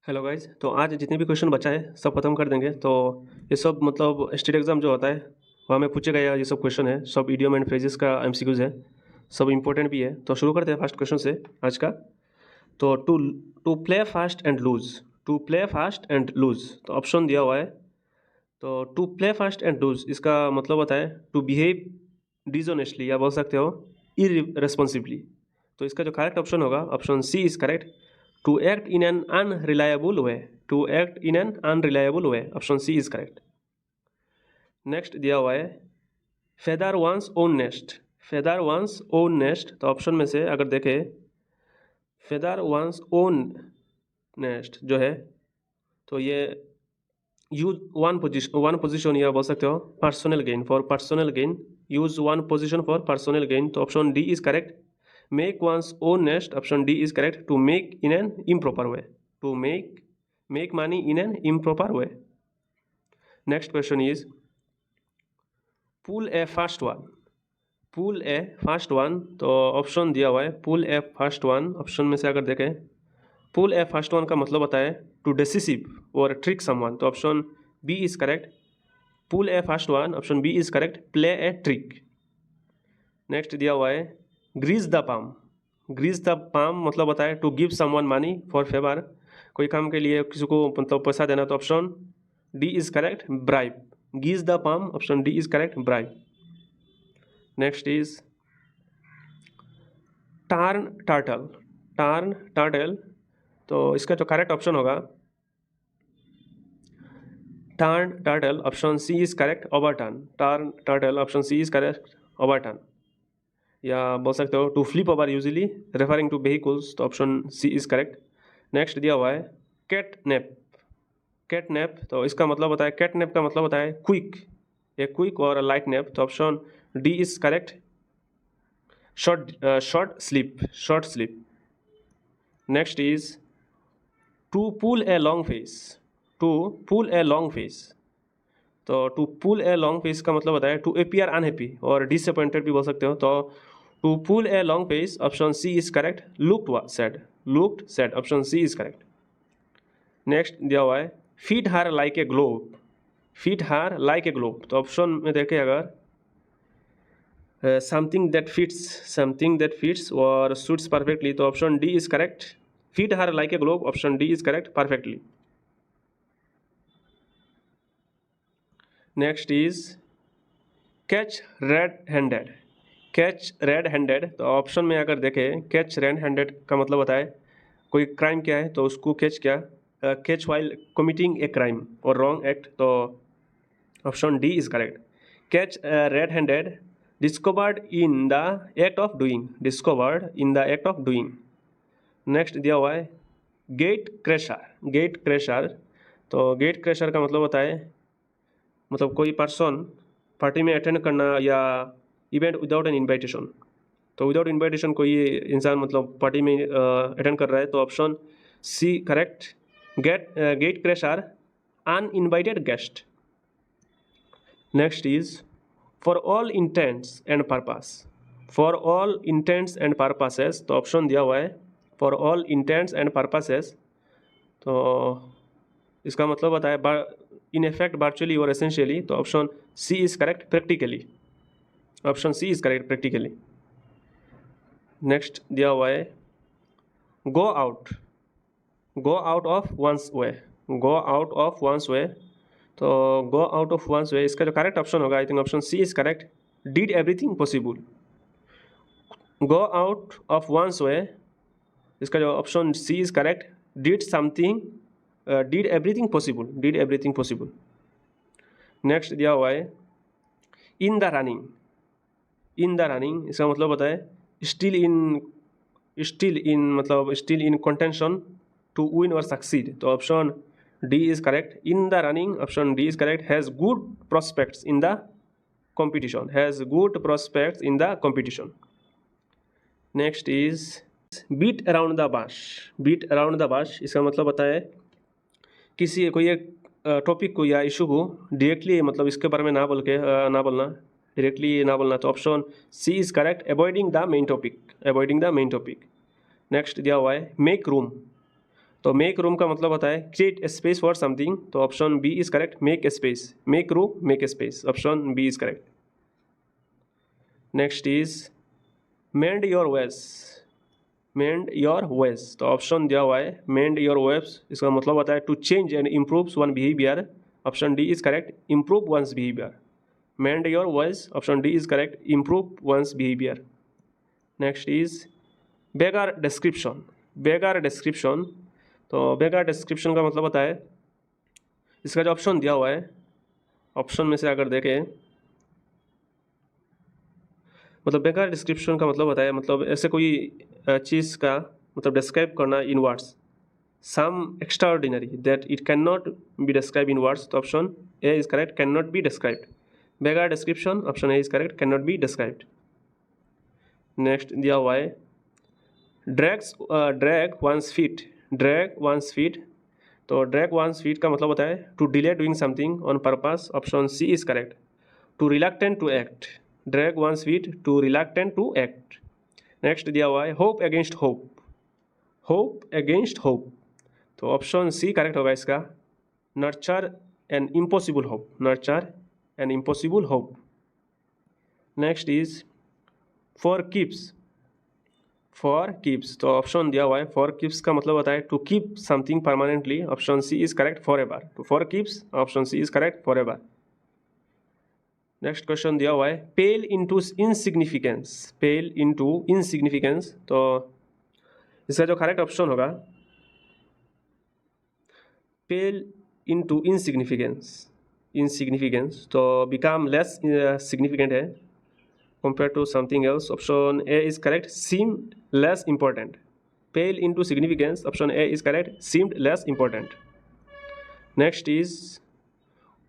Hello guys. तो आज जितने भी क्वेश्चन बचा है सब खत्म कर देंगे। तो ये सब मतलब स्टेट एग्ज़ाम जो होता है वहाँ में पूछे गए ये सब क्वेश्चन है, सब इडियम एंड फ्रेजेस का एमसीक्यूज है, सब इंपॉर्टेंट भी है। तो शुरू करते हैं फर्स्ट क्वेश्चन से आज का। तो to to play fast and loose, to play fast and loose, तो ऑप्शन दिया हुआ है। तो to play fast and loose इसका मतलब होता है टू बिहेव डिसऑनेस्टली, या बोल सकते हो इररेस्पॉन्सिबली। तो इसका जो करेक्ट ऑप्शन होगा option C is correct, to act in an unreliable way, to act in an unreliable way, option C is correct. Next दिया हुआ है feather one's own nest, feather one's own nest, तो option में से अगर देखें feather one's own nest जो है तो ये यूज वन पोजिशन, या बोल सकते हो personal gain, for personal gain, use one position for personal gain, तो option D is correct. Make one's own nest, option D is correct, to make in an improper way, to make money in an improper way. Next question is pull a fast one, pull a fast one, तो option दिया हुआ है pull a fast one. Option में से अगर देखें पुल a fast one का मतलब होता है टू डिसिसिव और ट्रिक समवन, तो option B is correct, pull a fast one, option B is correct, play a trick. Next दिया हुआ है grease the palm, grease the palm मतलब होता है to give someone money for favour, कोई काम के लिए किसी को मतलब पैसा देना, तो option D is correct, bribe, grease the palm, option D is correct, bribe. Next is turn turtle, turn turtle, तो इसका जो करेक्ट ऑप्शन होगा turn turtle, option C is correct, overturn, turn turtle, option C is correct, overturn, या बोल सकते हो to flip over usually referring to vehicles, तो option C is correct. Next दिया हुआ है कैट नैप, कैट नैप, तो इसका मतलब होता है कैट नैप का मतलब होता है क्विक, ए क्विक और लाइट नैप, तो option D is correct, short sleep, short sleep. Next is to pull a long face, to pull a long face, तो to pull a long face का मतलब होता है टू अपीयर अनहैप्पी और disappointed भी बोल सकते हो, तो to pull a long face, option C is correct, looked sad, looked sad, option C is correct. Next दिया हुआ है fit her like a glove, fit her like a glove, तो ऑप्शन में देखें अगर something that fits, something that fits और suits perfectly, तो option D is correct, fit her like a glove, option D is correct, perfectly. Next is catch red handed, catch red handed, तो option में अगर देखें catch red handed का मतलब होता है कोई क्राइम क्या है तो उसको कैच क्या, catch while committing a crime और रॉन्ग एक्ट, तो option D is correct, catch red handed, discovered in the act of doing, discovered in the act of doing. Next दिया हुआ है गेट क्रैशर, गेट क्रैशर, तो gate crasher का मतलब होता है मतलब कोई पर्सन पार्टी में अटेंड करना या इवेंट विदाउट एन इन्विटेशन, तो विदाउट इन्विटेशन कोई इंसान मतलब पार्टी में अटेंड कर रहा है, तो option C correct, gatecrasher uninvited guest. Next is for all intents and purpose, for all intents and purposes, तो ऑप्शन दिया हुआ है for all intents and purposes, तो इसका मतलब होता है इन इफेक्ट वर्चुअली और एसेंशियली, तो option C is correct, practically, option C is correct, practically. Next दिया हुआ है go out, go out of one's way, go out of one's वे, तो go out of one's way इसका जो correct option होगा I think option C is correct, did everything possible, go out of one's way, इसका जो option C is correct, did something, did everything possible, did everything possible. Next दिया हुआ है in the running, in the running इसका मतलब होता है still in, still in मतलब still in contention to win और सक्सीड, तो option D is correct, in the running, option D is correct, has good prospects in the competition, has good prospects in the competition. Next is beat around the bush, beat around the bush इसका मतलब होता है किसी कोई एक topic को या issue को डायरेक्टली मतलब इसके बारे में ना बोल के ना बोलना, डायरेक्टली ना बोलना, तो option C is correct, avoiding the main topic, avoiding the main topic. Next दिया हुआ है मेक रूम, तो मेक रूम का मतलब होता है create a space for something, तो option B is correct, make a space, make room make a space, option B is correct. Next is mend your ways, mend your ways, तो option दिया हुआ है मेंड your veg, इसका मतलब होता है to change and improve one behaviour, option D is correct, improve one's behaviour. Mend your ways, option D is correct, improve one's behaviour. Next is beggar description, beggar description, तो beggar description का मतलब होता है, इसका जो option दिया हुआ है, ऑप्शन में से अगर देखें, मतलब बेकार डिस्क्रिप्शन का मतलब होता है, मतलब ऐसे कोई चीज़ का मतलब डिस्क्राइब करना in words, some extraordinary that it can not be describe in words, तो option A is correct, can not be described. बेकार description, option A is correct, can not be described. Next दिया हुआ है drag one's feet, drag one's feet, तो drag one's feet का मतलब होता है to delay doing something on purpose, option C is correct. To reluctant to act, drag one's feet, to reluctant to act. Next दिया हुआ है hope against hope, hope against hope, तो option C correct होगा इसका, nurture an impossible hope, nurture an impossible hope. Next is for keeps, for keeps, तो option दिया हुआ है फॉर कीप्स का मतलब होता है to keep something permanently, option C is correct, forever, तो for keeps, option C is correct, forever. Next question दिया हुआ है पेल इनटू इनसिग्निफिकेंस, पेल इनटू इनसिग्निफिकेंस, तो इसका जो करेक्ट ऑप्शन होगा पेल इनटू इनसिग्निफिकेंस, इनसिग्निफिकेंस, तो बिकम लेस सिग्निफिकेंट है compared to something else, option A is correct, seemed less important, pale into significance, option A is correct, seemed less important. Next is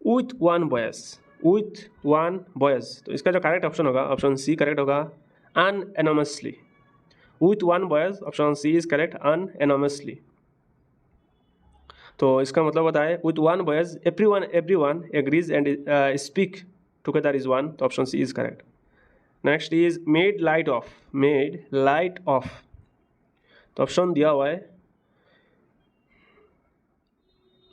with one voice, with one voice, तो इसका जो correct option होगा, option C correct होगा, unanimously, with one voice, option C is correct, unanimously, तो इसका मतलब होता है with one voice everyone agrees and speak together is one, तो option C is correct. Next is made light of, made light of, तो option दिया हुआ है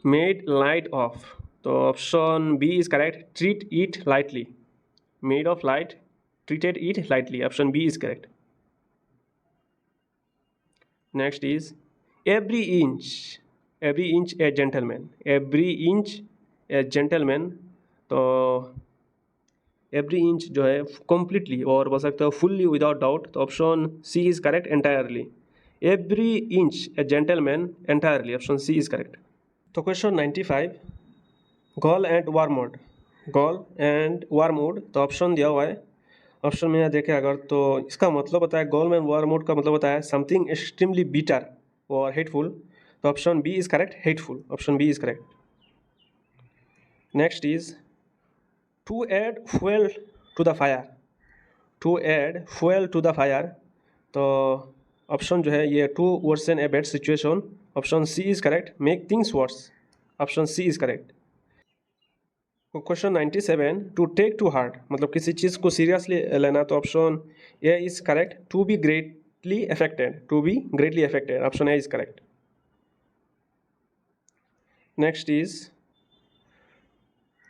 मेड लाइट ऑफ, तो option B is correct, treat it lightly, made of light, treated it lightly, option B is correct. Next is every inch a gentleman, every inch a gentleman, तो every inch जो है completely और बोल सकते हो fully without doubt, तो option C is correct, entirely, every inch a gentleman entirely, option C is correct. तो question 95 gall and wormwood, gall and wormwood, तो ऑप्शन दिया हुआ है, ऑप्शन में देखें अगर, तो इसका मतलब होता है गॉल एंड वार्मवुड का मतलब होता है समथिंग एक्सट्रीमली बिटर और हेटफुल, तो option B is correct, hateful, option B is correct. Next is to add fuel to the fire, to add fuel to the fire, तो ऑप्शन जो है ये to worsen a bad situation, option C is correct, make things worse, option C is correct. Question 97 to take to heart, मतलब किसी चीज़ को seriously लेना, तो option A is correct, to be greatly affected, to be greatly affected, option A is correct. Next is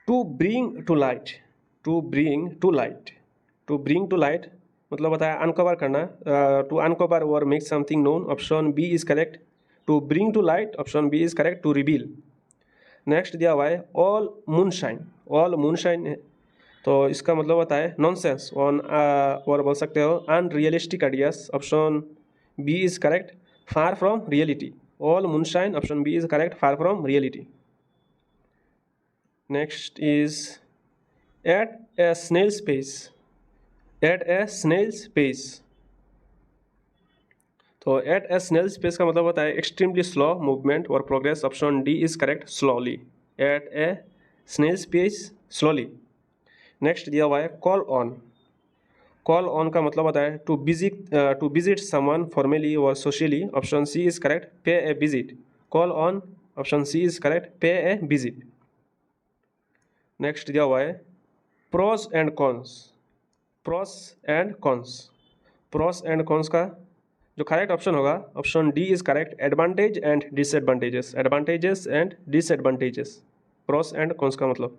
to bring to light, to bring to light, to bring to light मतलब होता है uncover करना, to uncover और make something known, option B is correct, to bring to light, option B is correct, to reveal. Next दिया हुआ है all moonshine, all moonshine है, तो इसका मतलब होता है नॉनसेंस ऑन, और बोल सकते हो unrealistic ideas, option B is correct, far from reality, all moonshine, option B is correct, far from reality. Next is at a snail's pace, at a snail's pace, तो at a snail's pace का मतलब होता है extremely slow movement और progress, option D is correct, slowly, at a snail's pace, slowly। Next दिया हुआ है call on, call on का मतलब होता है to visit someone formally or socially, option C is correct, pay a visit, call on, option C is correct, pay a visit। Next दिया हुआ है pros and cons, pros and cons, pros and cons का जो correct option होगा option D is correct, advantage and disadvantages, advantages and disadvantages, pros and cons का मतलब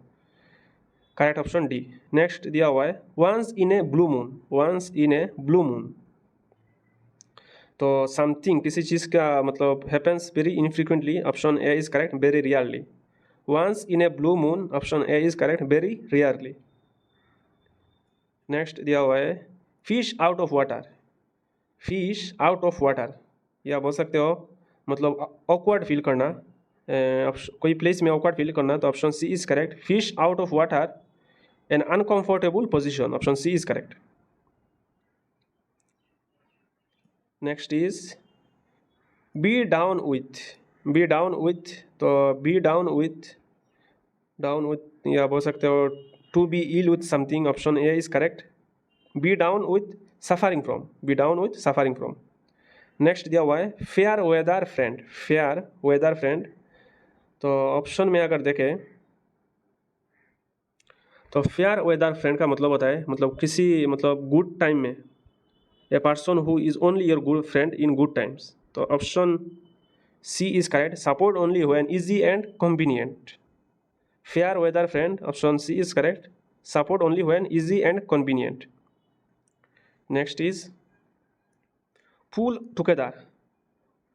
correct option D. Next दिया हुआ है once in a blue moon, once in a blue moon, तो something किसी चीज़ का मतलब happens very infrequently, option A is correct, very rarely. Once in a blue moon, option A is correct, very rarely. Next दिया हुआ है fish out of water, fish out of water, या बोल सकते हो मतलब ऑकवर्ड फील करना, कोई प्लेस में ऑकवर्ड फील करना, तो option C is correct, fish out of water an uncomfortable position, option C is correct. Next is be down with, be down with, तो बी डाउन विथ या बोल सकते हो to be ill with something, option A is correct, be down with suffering from, be down with suffering from. Next दिया हुआ है fair weather friend, fair weather friend, तो option में अगर देखें तो फेयर वेदर फ्रेंड का मतलब होता है मतलब किसी मतलब गुड टाइम में, a person who is only your good friend in good times, तो option C is correct, support only when easy and convenient. Fair weather friend, option C is correct, support only when easy and convenient. Next is pull together,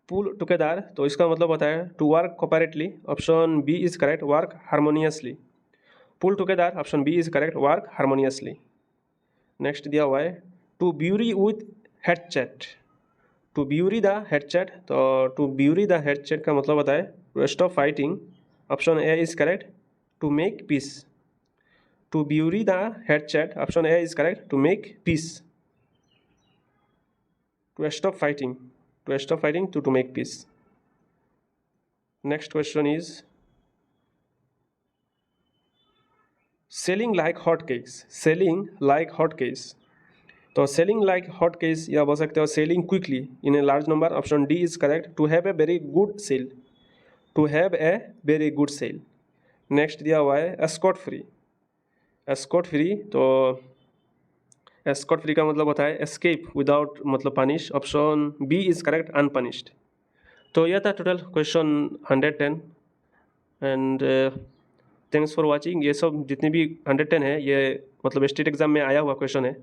pull together, तो इसका मतलब होता है to work cooperatively, option B is correct, work harmoniously. Pull together, option B is correct, work harmoniously. Next दिया हुआ है to bury with hatchet, to bury the hatchet, तो to bury the hatchet का मतलब होता है to stop fighting, option A is correct, to make peace. To bury the hatchet, option A is correct, to make peace, to stop fighting, to stop fighting, to make peace. Next question is selling like hotcakes, selling like hotcakes, तो selling like hotcakes या बोल सकते हो selling quickly in a large number, option D is correct, to have a very good sale, to have a very good sale. Next दिया हुआ है escort free, escort free, तो escort free का मतलब होता है एस्केप विदाउट मतलब punish, option B is correct, unpunished. तो यह था total question 110 and thanks for watching. ये सब जितने भी 110 है ये मतलब स्टेट एग्जाम में आया हुआ क्वेश्चन है।